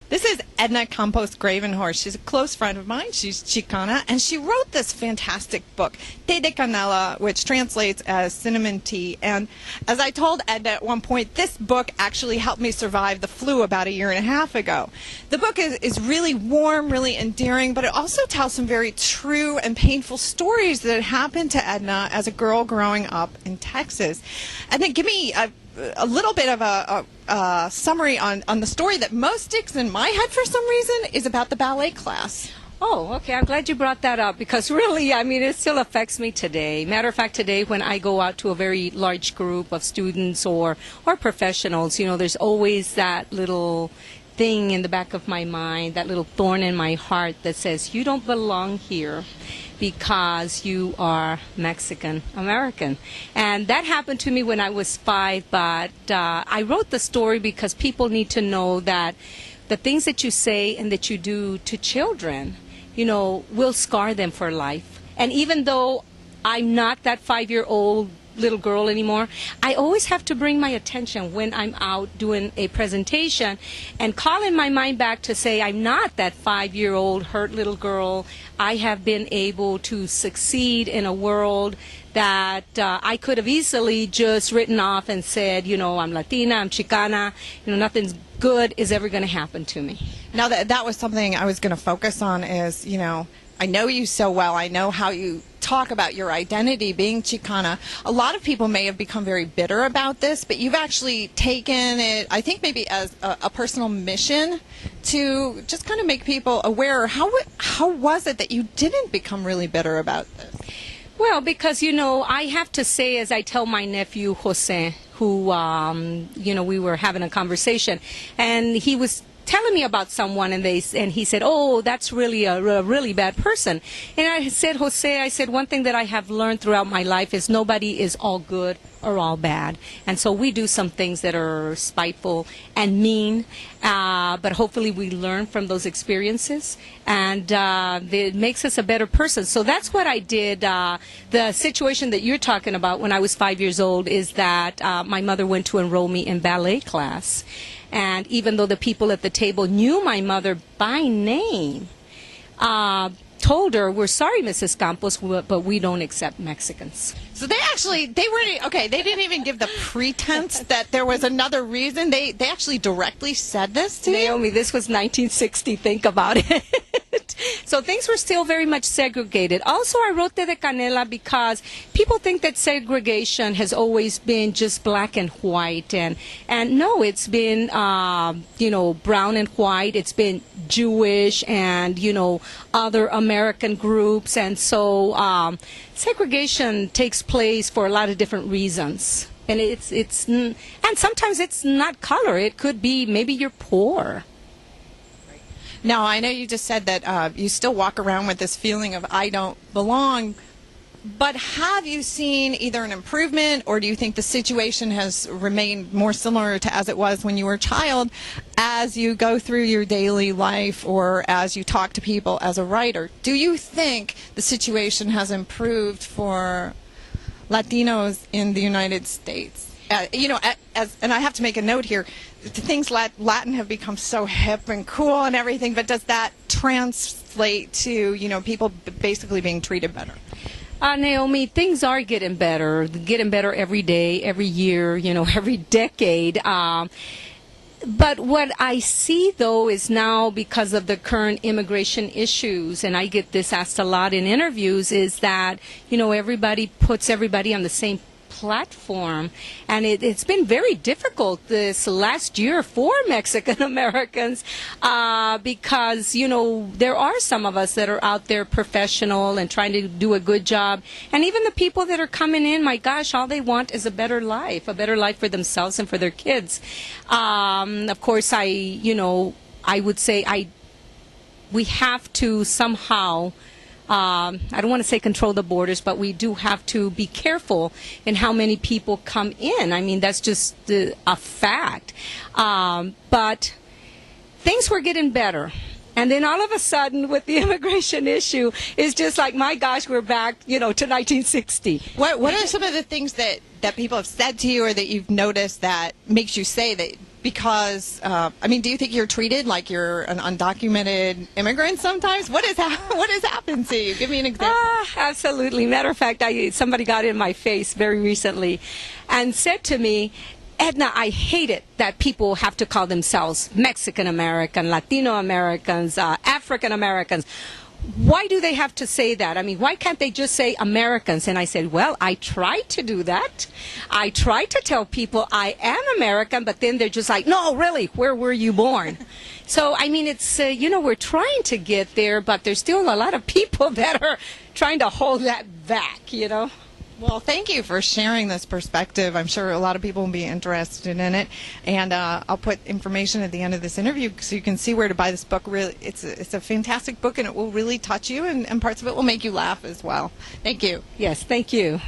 This is Edna Campos Gravenhorst. She's a close friend of mine. She's Chicana, and she wrote this fantastic book, Té de Canela, which translates as cinnamon tea. And as I told Edna at one point, this book actually helped me survive the flu about a year and a half ago. The book is really warm, really endearing, but it also tells some very true and painful stories that happened to Edna as a girl growing up in Texas. And then give me a little bit of a summary on the story that most sticks in my head for some reason is about the ballet class. Oh, okay. I'm glad you brought that up because really, I mean, it still affects me today. Matter of fact, today when I go out to a very large group of students or professionals, you know, there's always that little thing in the back of my mind, that little thorn in my heart that says, you don't belong here because you are Mexican American. And that happened to me when I was 5, but I wrote the story because people need to know that the things that you say and that you do to children, you know, will scar them for life. And even though I'm not that 5-year-old little girl anymore, I always have to bring my attention when I'm out doing a presentation and call in my mind back to say I'm not that 5-year-old hurt little girl. I have been able to succeed in a world that I could have easily just written off and said, you know, I'm Latina, I'm Chicana, you know, nothing good is ever going to happen to me. Now that was something I was going to focus on is, you know, I know you so well. I know how you talk about your identity being Chicana. A lot of people may have become very bitter about this, but you've actually taken it, I think maybe as a personal mission to just kind of make people aware. How was it that you didn't become really bitter about this? Well, because, you know, I have to say, as I tell my nephew, Jose, who, you know, we were having a conversation, and he was telling me about someone, and he said, oh, that's really a really bad person. And I said, Jose, I said, one thing that I have learned throughout my life is nobody is all good or all bad. And so we do some things that are spiteful and mean, but hopefully we learn from those experiences, and it makes us a better person. So that's what I did. The situation that you're talking about when I was 5 years old is that my mother went to enroll me in ballet class. And even though the people at the table knew my mother by name, told her, we're sorry, Mrs. Campos, but we don't accept Mexicans. So they didn't even give the pretense that there was another reason. They actually directly said this to you? Naomi, this was 1960. Think about it. So things were still very much segregated. Also, I wrote Té de Canela because people think that segregation has always been just black and white. And no, it's been, you know, brown and white. It's been Jewish and, you know, other American groups. And so segregation takes place for a lot of different reasons. And and sometimes it's not color. It could be maybe you're poor. Now, I know you just said that you still walk around with this feeling of I don't belong, but have you seen either an improvement, or do you think the situation has remained more similar to as it was when you were a child as you go through your daily life or as you talk to people as a writer? Do you think the situation has improved for Latinos in the United States? You know, and I have to make a note here, things Latin have become so hip and cool and everything, but does that translate to, you know, people basically being treated better? Naomi, things are getting better every day, every year, you know, every decade. But what I see, though, is now because of the current immigration issues, and I get this asked a lot in interviews, is that, you know, everybody puts everybody on the same platform, and it's been very difficult this last year for Mexican Americans because, you know, there are some of us that are out there professional and trying to do a good job, and even the people that are coming in, my gosh, all they want is a better life for themselves and for their kids. Of course, I would say we have to somehow, I don't want to say control the borders, but we do have to be careful in how many people come in. I mean, that's just a fact. But things were getting better. And then all of a sudden, with the immigration issue, it's just like, my gosh, we're back, you know, to 1960. What are some of the things that people have said to you or that you've noticed that makes you say that because, I mean, do you think you're treated like you're an undocumented immigrant sometimes? What has happened to you? Give me an example. Absolutely. Matter of fact, somebody got in my face very recently and said to me, Edna, I hate it that people have to call themselves Mexican American, Latino Americans, African Americans. Why do they have to say that? I mean, why can't they just say Americans? And I said, well, I try to do that. I try to tell people I am American, but then they're just like, no, really, where were you born? So, I mean, it's, we're trying to get there, but there's still a lot of people that are trying to hold that back, Well, thank you for sharing this perspective. I'm sure a lot of people will be interested in it. And I'll put information at the end of this interview so you can see where to buy this book. Really, it's a fantastic book, and it will really touch you, and parts of it will make you laugh as well. Thank you. Yes, thank you.